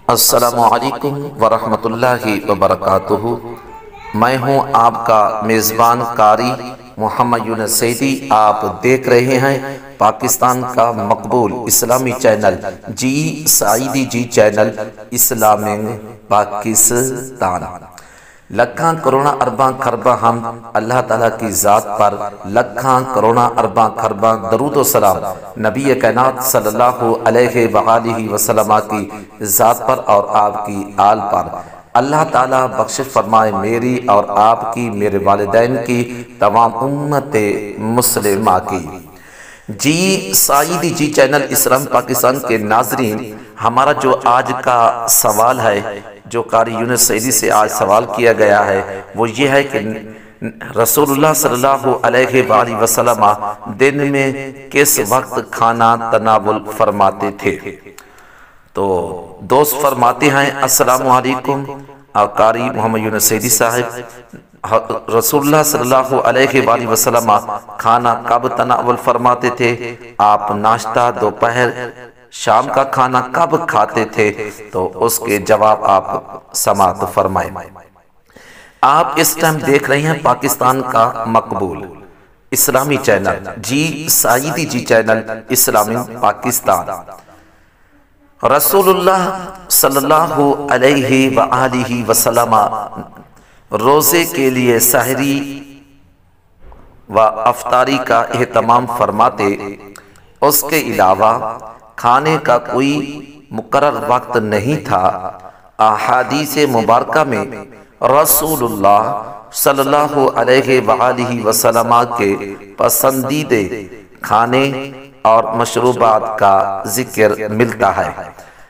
السلام علیکم ورحمۃ اللہ وبرکاتہ۔ میں ہوں آپ کا میزبان قاری محمد یونس سیدی۔ آپ دیکھ رہے ہیں پاکستان کا مقبول اسلامی چینل جی سعیدی جی چینل اسلامک پاکستان۔ لکھاں کروڑاں ارباں خرباں ہم اللہ تعالیٰ کی ذات پر، لکھاں کروڑاں ارباں خرباں درود و سلام نبی کائنات صلی اللہ علیہ وآلہ وسلم کی ذات پر اور آپ کی آل پر۔ اللہ تعالیٰ بخشش فرمائے میری اور آپ کی، میرے والدین کی، تمام امت مسلمہ کی۔ جی سعیدی جی چینل اسلام پاکستان کے ناظرین، ہمارا جو آج کا سوال ہے، جو قاری یونس سیدی سے آج سوال کیا گیا ہے، وہ یہ ہے کہ رسول اللہ صلی اللہ علیہ وآلہ وسلم دن میں کس وقت کھانا تناول فرماتے تھے؟ تو دوست فرماتے ہیں السلام علیکم قاری محمد یونس سیدی صاحب، رسول اللہ صلی اللہ علیہ وآلہ وسلم کھانا کب تناول فرماتے تھے؟ آپ ناشتہ، دوپہر، شام کا کھانا کب کھاتے تھے؟ تو اس کے جواب آپ سماعت فرمائیں۔ آپ اس ٹائم دیکھ رہے ہیں پاکستان کا مقبول اسلامی چینل جی سعیدی جی چینل اسلامک پاکستان۔ رسول اللہ صلی اللہ علیہ وآلہ وسلم روزے کے لیے سحری و افطاری کا اہتمام فرماتے، اس کے علاوہ کھانے کا کوئی مقرر وقت نہیں تھا۔ احادیث مبارکہ میں رسول اللہ صلی اللہ علیہ وآلہ وسلم کے پسندیدہ کھانے اور مشروبات کا ذکر ملتا ہے،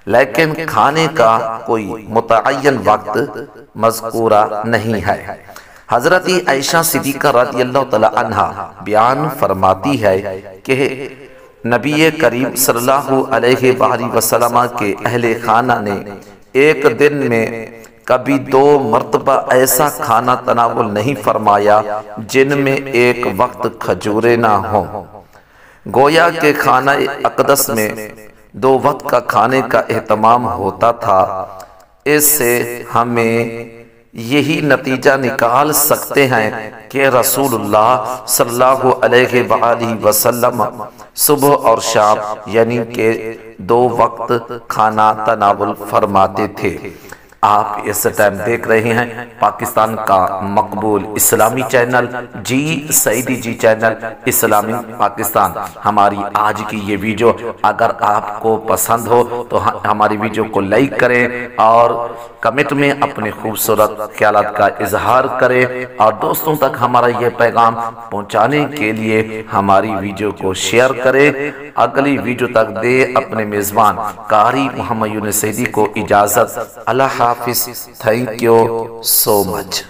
لیکن کھانے کا کوئی متعین وقت مذکورہ نہیں ہے۔ حضرت عائشہ صدیقہ رضی اللہ تعالی عنہ بیان فرماتی ہے کہ نبی کریم صلی اللہ علیہ وآلہ وسلم کے اہل خانہ نے ایک دن میں کبھی 2 مرتبہ ایسا کھانا تناول نہیں فرمایا جن میں ایک وقت کھجوریں نہ ہوں۔ گویا کہ خانہ اقدس میں 2 وقت کا کھانے کا اہتمام ہوتا تھا۔ اس سے ہمیں یہی نتیجہ نکال سکتے ہیں کہ رسول اللہ صلی اللہ علیہ وآلہ وسلم صبح اور شام یعنی کہ 2 وقت کھانا تناول فرماتے تھے۔ آپ اس ٹائم دیکھ رہے ہیں پاکستان کا مقبول اسلامی چینل جی سعیدی جی چینل اسلامک پاکستان۔ ہماری آج کی یہ ویڈیو اگر آپ کو پسند ہو تو ہماری ویڈیو کو لائک کریں اور کمنٹ میں اپنے خوبصورت خیالات کا اظہار کریں، اور دوستوں تک ہمارا یہ پیغام پہنچانے کے لیے ہماری ویڈیو کو شیئر کریں۔ اگلی ویڈیو تک دے اپنے میزبان قاری محمد یونس سیدی کو اجازت۔ اللہ حافظ۔ Thank you so much.